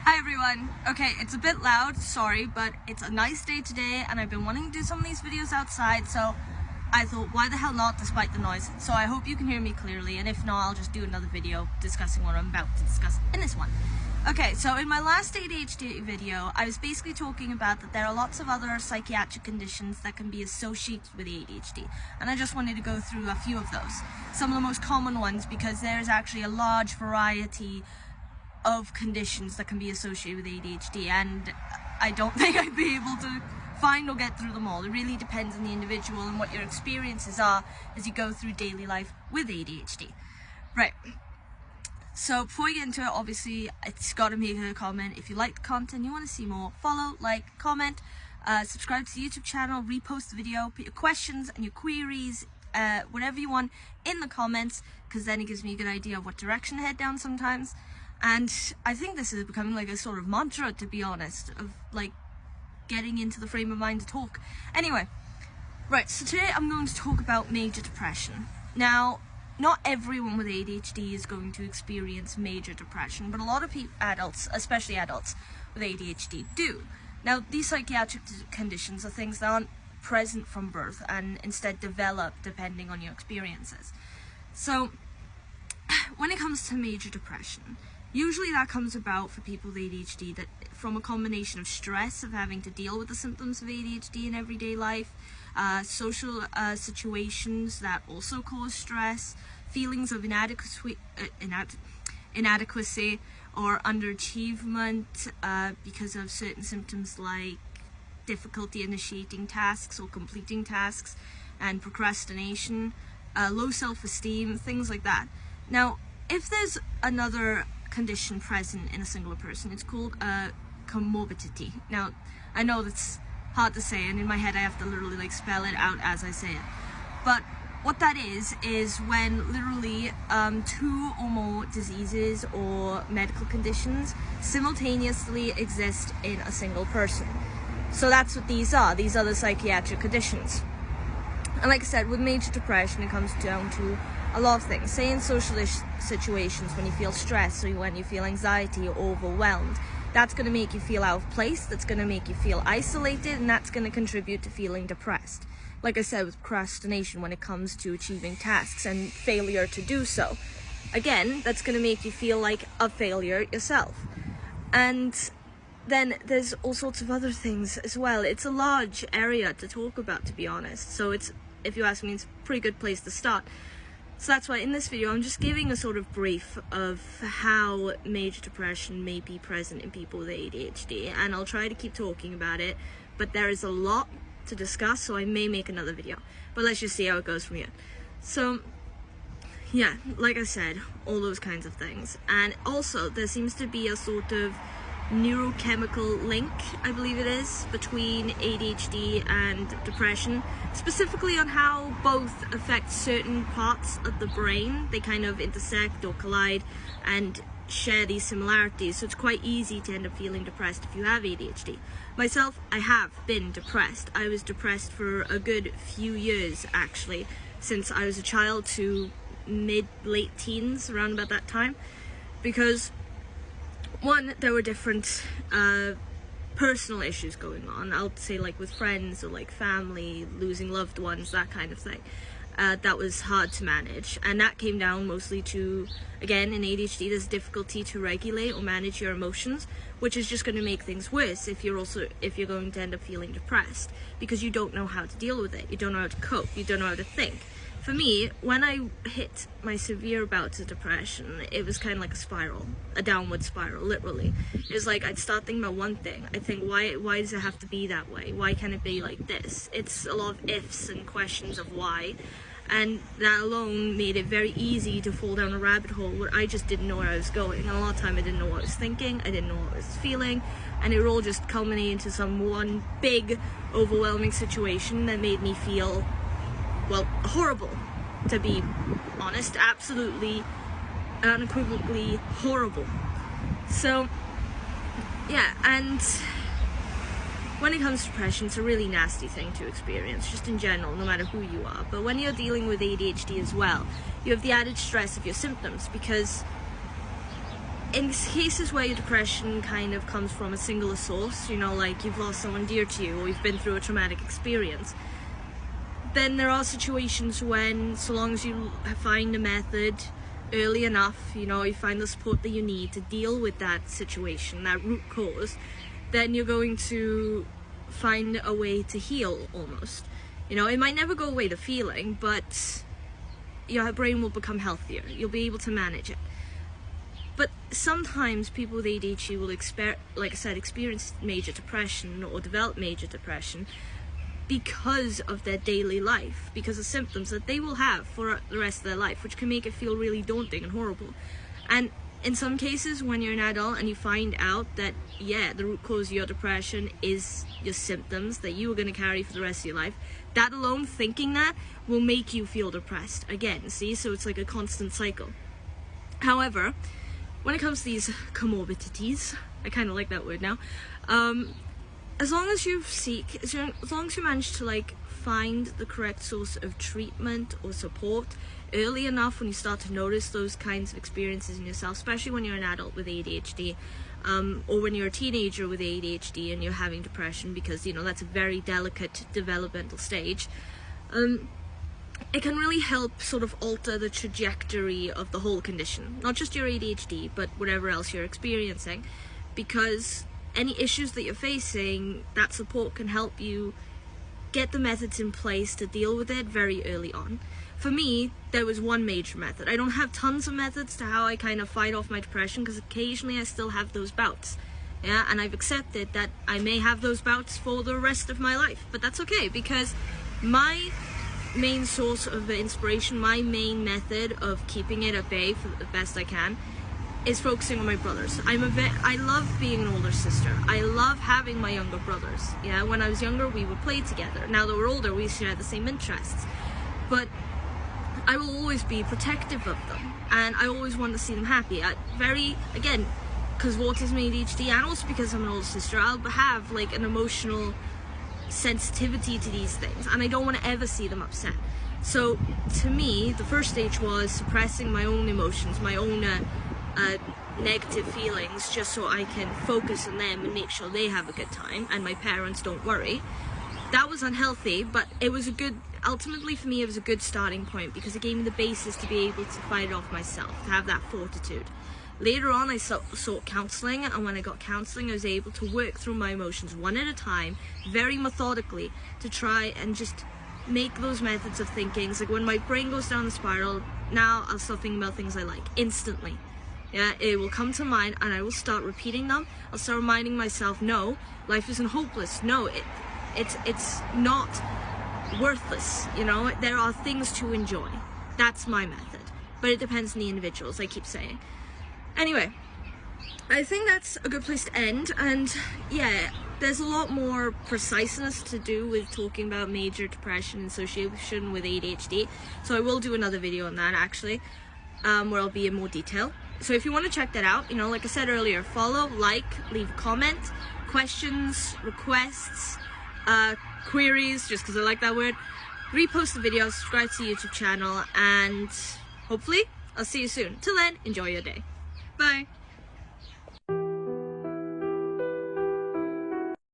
Hi everyone. Okay, it's a bit loud, sorry, but it's a nice day today and I've been wanting to do some of these videos outside, so I thought why the hell not despite the noise. So I hope you can hear me clearly, and if not, I'll just do another video discussing what I'm about to discuss in this one. Okay, so in my last ADHD video, I was basically talking about that there are lots of other psychiatric conditions that can be associated with ADHD, and I just wanted to go through a few of those. Some of the most common ones, because there's actually a large variety of conditions that can be associated with ADHD, and I don't think I'd be able to find or get through them all. It really depends on the individual and what your experiences are as you go through daily life with ADHD. Right. So before we get into it, obviously, it's got to make a comment. If you like the content, you want to see more, follow, like, comment, subscribe to the YouTube channel, repost the video, put your questions and your queries, whatever you want in the comments, because then it gives me a good idea of what direction to head down sometimes. And I think this is becoming like a sort of mantra, to be honest, of like getting into the frame of mind to talk. Anyway, right, so today I'm going to talk about major depression. Now, not everyone with ADHD is going to experience major depression, but a lot of adults, especially adults with ADHD, do. Now, these psychiatric conditions are things that aren't present from birth and instead develop depending on your experiences. So, when it comes to major depression, usually that comes about for people with ADHD that from a combination of stress of having to deal with the symptoms of ADHD in everyday life, social situations that also cause stress, feelings of inadequacy or underachievement because of certain symptoms like difficulty initiating tasks or completing tasks, and procrastination, low self-esteem, things like that. Now, if there's another condition present in a singular person, it's called comorbidity. Now, I know that's hard to say, and in my head I have to literally like spell it out as I say it. But what that is when literally two or more diseases or medical conditions simultaneously exist in a single person. So that's what these are. These are the psychiatric conditions. And like I said, with major depression, it comes down to a lot of things. Say in social situations, when you feel stress or when you feel anxiety or overwhelmed, that's going to make you feel out of place, that's going to make you feel isolated, and that's going to contribute to feeling depressed. Like I said, with procrastination, when it comes to achieving tasks and failure to do so, again, that's going to make you feel like a failure yourself. And then there's all sorts of other things as well. It's a large area to talk about, to be honest, so it's, if you ask me, it's a pretty good place to start. So that's why in this video I'm just giving a sort of brief of how major depression may be present in people with ADHD, and I'll try to keep talking about it, but there is a lot to discuss, so I may make another video, but let's just see how it goes from here. So yeah, like I said, all those kinds of things. And also there seems to be a sort of neurochemical link, I believe it is, between ADHD and depression, specifically on how both affect certain parts of the brain. They kind of intersect or collide and share these similarities, so it's quite easy to end up feeling depressed if you have ADHD. Myself, I have been depressed. I was depressed for a good few years, actually, since I was a child to late teens, around about that time, because one, there were different personal issues going on. I'll say like with friends or like family, losing loved ones, that kind of thing. That was hard to manage, and that came down mostly to, again, in ADHD, there's difficulty to regulate or manage your emotions, which is just going to make things worse if you're going to end up feeling depressed, because you don't know how to deal with it, you don't know how to cope, you don't know how to think. For me, when I hit my severe bouts of depression, it was kind of like a spiral, a downward spiral, literally. It was like I'd start thinking about one thing. I'd think, why does it have to be that way? Why can't it be like this? It's a lot of ifs and questions of why. And that alone made it very easy to fall down a rabbit hole where I just didn't know where I was going. And a lot of time I didn't know what I was thinking, I didn't know what I was feeling, and it all just culminated into some one big, overwhelming situation that made me feel, well, horrible, to be honest, absolutely, unequivocally horrible. So, yeah, and when it comes to depression, it's a really nasty thing to experience, just in general, no matter who you are. But when you're dealing with ADHD as well, you have the added stress of your symptoms, because in cases where your depression kind of comes from a singular source, you know, like you've lost someone dear to you or you've been through a traumatic experience, then there are situations when, so long as you find a method early enough, you know, you find the support that you need to deal with that situation, that root cause, then you're going to find a way to heal almost. You know, it might never go away, the feeling, but your brain will become healthier. You'll be able to manage it. But sometimes people with ADHD will, like I said, experience major depression or develop major depression because of their daily life, because of symptoms that they will have for the rest of their life, which can make it feel really daunting and horrible. And in some cases, when you're an adult and you find out that, yeah, the root cause of your depression is your symptoms that you are going to carry for the rest of your life, that alone, thinking that, will make you feel depressed again, see? So it's like a constant cycle. However, when it comes to these comorbidities, I kind of like that word now, as long as you manage to like find the correct source of treatment or support early enough, when you start to notice those kinds of experiences in yourself, especially when you're an adult with ADHD, or when you're a teenager with ADHD and you're having depression, because, you know, that's a very delicate developmental stage, it can really help sort of alter the trajectory of the whole condition, not just your ADHD, but whatever else you're experiencing, because any issues that you're facing, that support can help you get the methods in place to deal with it very early on. For me, there was one major method. I don't have tons of methods to how I kind of fight off my depression, because occasionally I still have those bouts. Yeah, and I've accepted that I may have those bouts for the rest of my life, but that's okay, because my main source of inspiration, my main method of keeping it at bay for the best I can, is focusing on my brothers. I love being an older sister. I love having my younger brothers. Yeah, when I was younger, we would play together. Now that we're older, we share the same interests. But I will always be protective of them, and I always want to see them happy. Again, because of autism, ADHD, and also because I'm an older sister, I'll have like an emotional sensitivity to these things, and I don't want to ever see them upset. So to me, the first stage was suppressing my own emotions, my own negative feelings, just so I can focus on them and make sure they have a good time and my parents don't worry. That was unhealthy, but it was ultimately for me it was a good starting point, because it gave me the basis to be able to fight it off myself, to have that fortitude. Later on, I sought counselling, and when I got counselling, I was able to work through my emotions one at a time, very methodically, to try and just make those methods of thinking. It's like when my brain goes down the spiral, now I'll start thinking about things I like instantly. Yeah, it will come to mind and I will start repeating them. I'll start reminding myself, no, life isn't hopeless. No, it's not worthless. You know, there are things to enjoy. That's my method. But it depends on the individuals, I keep saying. Anyway, I think that's a good place to end. And yeah, there's a lot more preciseness to do with talking about major depression in association with ADHD. So I will do another video on that actually, where I'll be in more detail. So if you want to check that out, you know, like I said earlier, follow, like, leave a comment, questions, requests, queries, just because I like that word, repost the video, subscribe to the YouTube channel, and hopefully I'll see you soon. Till then, enjoy your day. Bye.